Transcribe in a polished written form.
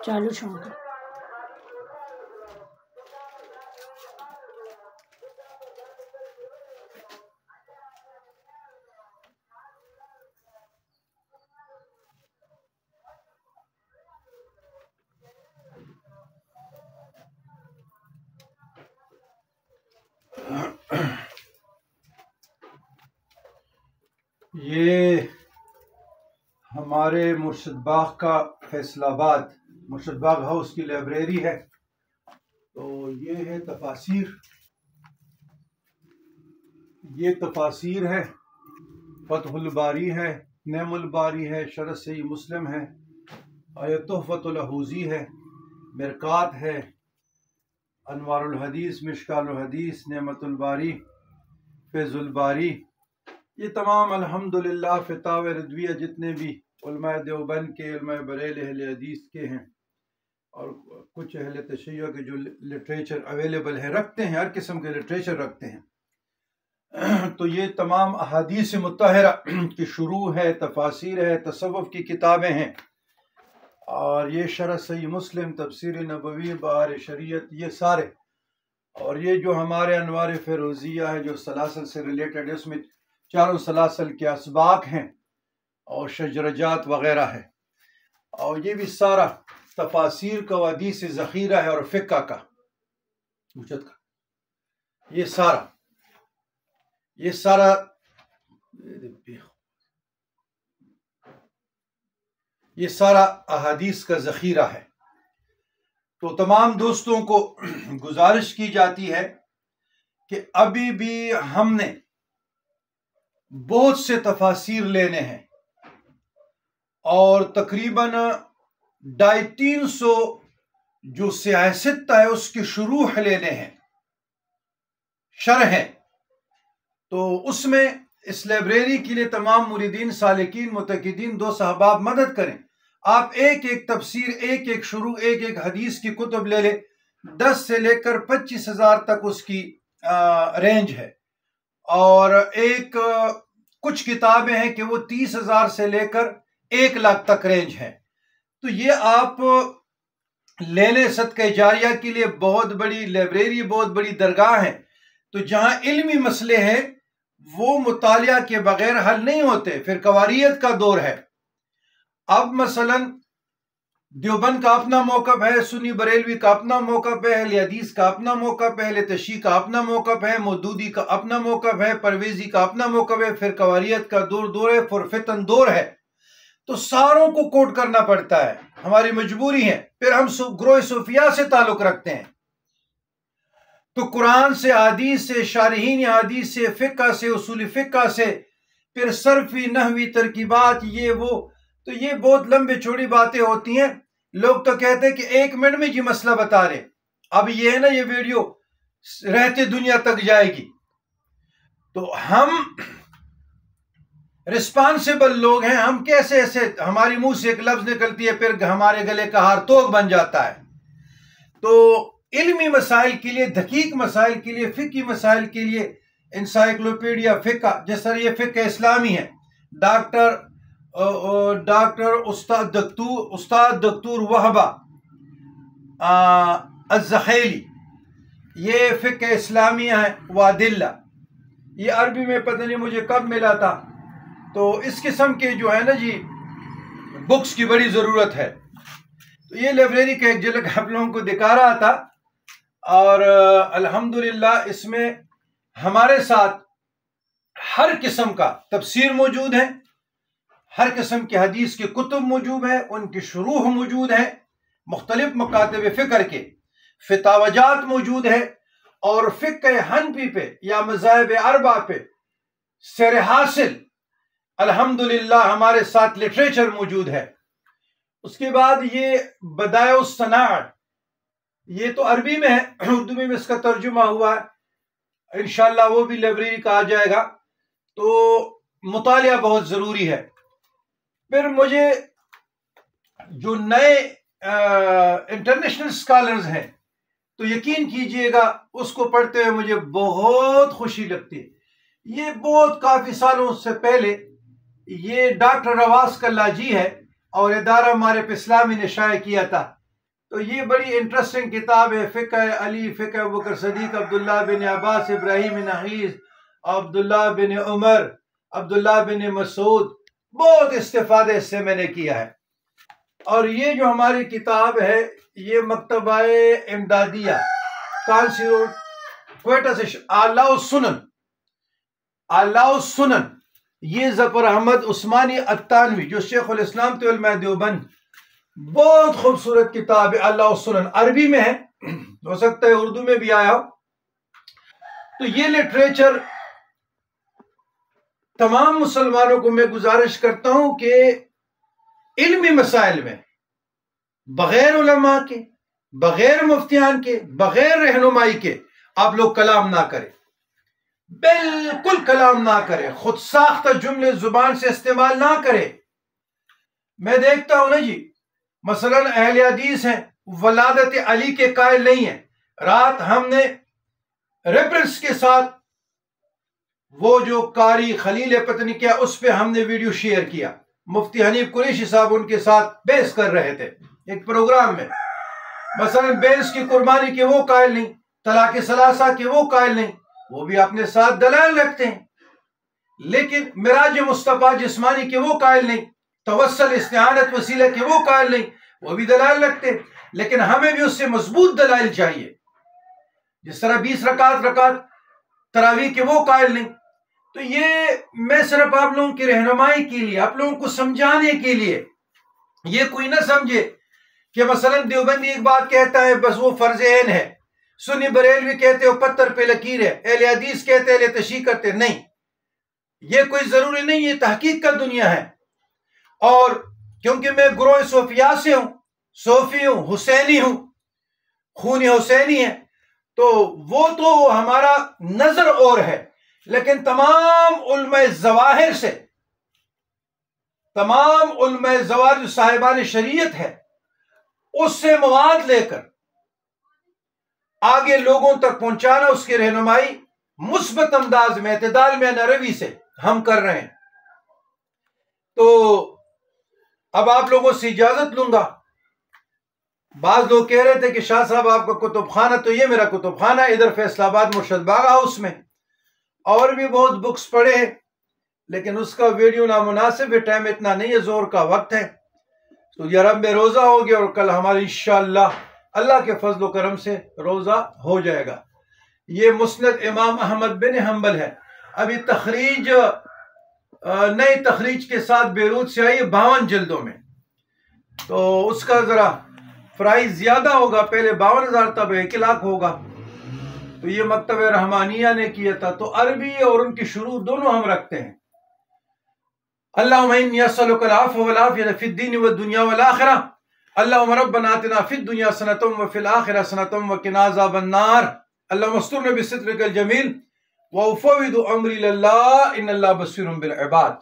चालू शौक है। ये हमारे मुर्शद बाग का फैसलाबाद मुर्शद बाग हाउस की लाइब्रेरी है। तो ये है तफासिर, ये तफासिर है, फतहुल बारी है, नेमुल बारी है, शरह सही मुस्लिम है, तुहफतुल हूज़ी है, मिरकात है, अनवारुल हदीस, मिशकालुल हदीस, नेमतुल बारी, फैजुल बारी, ये तमाम अल्हम्दुलिल्लाह फ़ताव रिज़विया जितने भी उलमा देवबंद के, उलमा बरेल अहले हदीस के हैं और कुछ अहले तशय्युअ के जो लिटरेचर अवेलेबल है, रखते हैं, हर किस्म के लिटरेचर रखते हैं। तो ये तमाम अहादीस मुत्तहरा की शुरू है, तफासिर है, तसव्वुफ़ की किताबें हैं, और ये शरह सही मुस्लिम, तफसीर नबवी, बहार शरीयत, ये सारे, और ये जो हमारे अनवार फ़िरोज़िया है जो सलासल से रिलेटेड है, उसमें चारों सलासल के असबाक हैं और शजरजात वग़ैरह है। और ये भी सारा तफासिर का हदीस ज़ख़ीरा है और फ़िक़्ह का मुजद का, ये सारा अहादीस का ज़ख़ीरा है। तो तमाम दोस्तों को गुजारिश की जाती है कि अभी भी हमने बहुत से तफासिर लेने हैं और तकरीबन 250-300 जो सियासत है उसकी शुरूह लेने हैं, शरह है। तो उसमें इस लाइब्रेरी के लिए तमाम मुरीदीन, सालिकीन, मुतक़िदीन, दोस्त अहबाब मदद करें। आप एक एक तफसीर, एक एक शुरू, एक एक हदीस की कुतुब ले लें, 10 से लेकर 25,000 तक उसकी रेंज है, और एक कुछ किताबें हैं कि वो 30,000 से लेकर 1 लाख तक रेंज है। तो ये आप ले लें, सदक़े जारिया के लिए बहुत बड़ी लाइब्रेरी, बहुत बड़ी दरगाह है। तो जहाँ इल्मी मसले हैं वो मुतालिया के बगैर हल नहीं होते, फिर कवारियत का दौर है। अब मसलन देवबंद का अपना मौक़िफ़ है, सुन्नी बरेलवी का अपना मौक़िफ़ है, अहले हदीस का अपना मौक़िफ़ है, अहले तशय्युअ का अपना मौक़िफ़ है, मौदूदी का अपना मौक़िफ़ है, परवेज़ी का अपना मौक़िफ़ है, फिर कवारियत का दौर है, फुरफितन दौर है। तो सारों को कोट करना पड़ता है, हमारी मजबूरी है। फिर हम ग्रोह सूफिया से ताल्लुक़ रखते हैं, तो कुरान से, हदीस से, शारहीन हदीस से, फ़िक़्ह से, उसूल फ़िक़्ह से, फिर सर्फ़ी, नहवी, तरकीबात, ये वो, तो ये बहुत लंबी चौड़ी बातें होती हैं। लोग तो कहते हैं कि 1 मिनट में ये मसला बता रहे। अब ये है ना, ये वीडियो रहते दुनिया तक जाएगी। तो हम रिस्पॉन्सिबल लोग हैं, हम कैसे ऐसे, हमारी मुंह से एक लफ्ज निकलती है फिर हमारे गले का हार तोक बन जाता है। तो इल्मी मसाइल के लिए, दकीक मसाइल के लिए, फ़िक़्ही मसाइल के लिए इंसाइक्लोपीडिया फ़िक़्ह, जैसा ये फ़िक़्ह इस्लामी है, डॉक्टर उस्ताद दक्तूर वहबा अज़्ज़ख़ैली, ये फ़िक़्ह इस्लामिया है, वादिल्ला, ये अरबी में पता नहीं मुझे कब मिला था। तो इस किस्म के जो है ना जी बुक्स की बड़ी ज़रूरत है। तो ये लाइब्रेरी का एक झलक आप लोगों को दिखा रहा था, और अल्हम्दुलिल्लाह इसमें हमारे साथ हर किस्म का तफसीर मौजूद है, हर किस्म के हदीस के कुतुब मौजूद है, उनकी शुरूह मौजूद है, मुख्तलिफ मकातब फ़िक्र के फ़तावजात मौजूद है, और फ़िक़्ह हनफी पे या मज़ाहिब अरबा पे सर हासिल अल्हम्दुलिल्लाह हमारे साथ लिटरेचर मौजूद है। उसके बाद ये बदाउस सनाअत, ये तो अरबी में है, उर्दू में इसका तर्जुमा हुआ है, इंशाअल्लाह वो भी लाइब्रेरी का आ जाएगा। तो मुतालिया बहुत ज़रूरी है। फिर मुझे जो नए इंटरनेशनल स्कॉलर्स हैं, तो यकीन कीजिएगा उसको पढ़ते हुए मुझे बहुत खुशी लगती है। ये बहुत काफ़ी सालों से पहले, ये डॉक्टर रवास कल्लाजी है, اور ادارہ معرف اسلامی نے شائع کیا تھا. تو یہ بڑی انٹرسٹنگ کتاب ہے. فقہ علی، فقہ ابوبکر صدیق، عبداللہ بن عباس، ابراہیم نحیس، عبداللہ بن عمر، عبداللہ بن مسعود. بہت استفادہ اس سے میں نے کیا ہے. اور یہ جو ہماری کتاب ہے یہ مکتبہ امدادیہ کانسی روڈ کوئٹہ سے اعلیٰ السنن، یہ ظفر احمد عثمانی التانوی جو شیخ الاسلام طی علماء دیوبند، بہت خوبصورت کتاب ہے. اعلیٰ السنن عربی میں ہے، ہو سکتا ہے اردو میں بھی آیا ہو. تو یہ لٹریچر تمام مسلمانوں کو میں گزارش کرتا ہوں کہ علمی مسائل میں بغیر علماء کے، بغیر مفتیان کے، بغیر رہنمائی کے آپ لوگ کلام نہ کریں. بالکل کلام نہ کریں. خود ساختہ جملے زبان سے استعمال نہ کریں. میں دیکھتا ہوں نا جی، مثلا اہل حدیث ہیں، ولادت علی کے قائل نہیں ہیں. رات ہم نے ریفرنس کے ساتھ وہ جو قاری خلیل پتنی کیا اس پہ ہم نے ویڈیو شیئر کیا. مفتی حنیف قریشی صاحب ان کے ساتھ بحث کر رہے تھے ایک پروگرام میں. مثلا بینس کی قربانی کے وہ قائل نہیں، طلاق ثلاثہ کے وہ قائل نہیں، وہ بھی اپنے ساتھ دلائل رکھتے ہیں. لیکن معراج مصطفیٰ جسمانی کے وہ قائل نہیں، توسل استعانت وسیلہ کے وہ قائل نہیں، وہ بھی دلائل رکھتے ہیں. لیکن ہمیں بھی اس سے مضبوط دلائل چاہیے. جس طرح 20 رکعت تراویح کے وہ قائل نہیں. تو یہ میں صرف آپ لوگوں کی رہنمائی کے لیے، آپ لوگوں کو سمجھانے کے لیے، یہ کوئی نہ سمجھے کہ مثلا دیوبندی ایک بات کہتا ہے بس وہ فرض عین ہے، سنی بریلوی کہتے ہو پتھر پہ لکیر ہے، اہل حدیث کہتے اہل تشیع کرتے. نہیں، یہ کوئی ضروری نہیں، یہ تحقیق کا دنیا ہے. اور کیونکہ میں گروہ صوفیاء سے ہوں، صوفی ہوں، حسینی ہوں، خون حسینی ہے، تو وہ تو ہمارا نظر اور ہے. لیکن تمام علماء ظواہر سے، تمام علماء ظواہر جو صاحبان شریعت ہے اس سے مواد لے کر آگے لوگوں تک پہنچانا، اس کی رہنمائی مثبت انداز میں، اعتدال میں، نروی سے ہم کر رہے ہیں. تو اب آپ لوگوں سے اجازت لوں گا. بعض لوگ کہہ رہے تھے کہ شاہ صاحب آپ کا کتب خانہ، تو یہ میرا کتب خانہ ادھر فیصل آباد مرشد باغ ہاؤس میں، اور بھی بہت بکس پڑھے ہیں، لیکن اس کا ویڈیو نامناسب ہے، ٹائم اتنا نہیں ہے، زور کا وقت ہے. تو یہ رب میں روزہ ہو گیا اور کل ہماری انشاءاللہ اللہ کے فضل و کرم سے روزہ ہو جائے گا. یہ مسند امام احمد بن حنبل ہے. ابھی تخریج نئی تخریج کے ساتھ بیروت سے آئی 52 جلدوں میں، تو اس کا ذرا پرائز زیادہ ہوگا، پہلے 52,000 تب 1,00,000 ہوگا. تو یہ مکتب رحمانیہ نے کیا تھا. تو عربی اور ان کی شروع دونوں ہم رکھتے ہیں. اللہم انی اسألک العفو والعافیۃ فی الدین والدنیا والآخرہ. اللہم ربنا آتنا فی الدنیا حسنۃ وفی الآخرۃ حسنۃ وقنا عذاب النار. اللہم استرنا بسترک الجمیل وافوض امری الی اللہ ان اللہ بصیر بالعباد.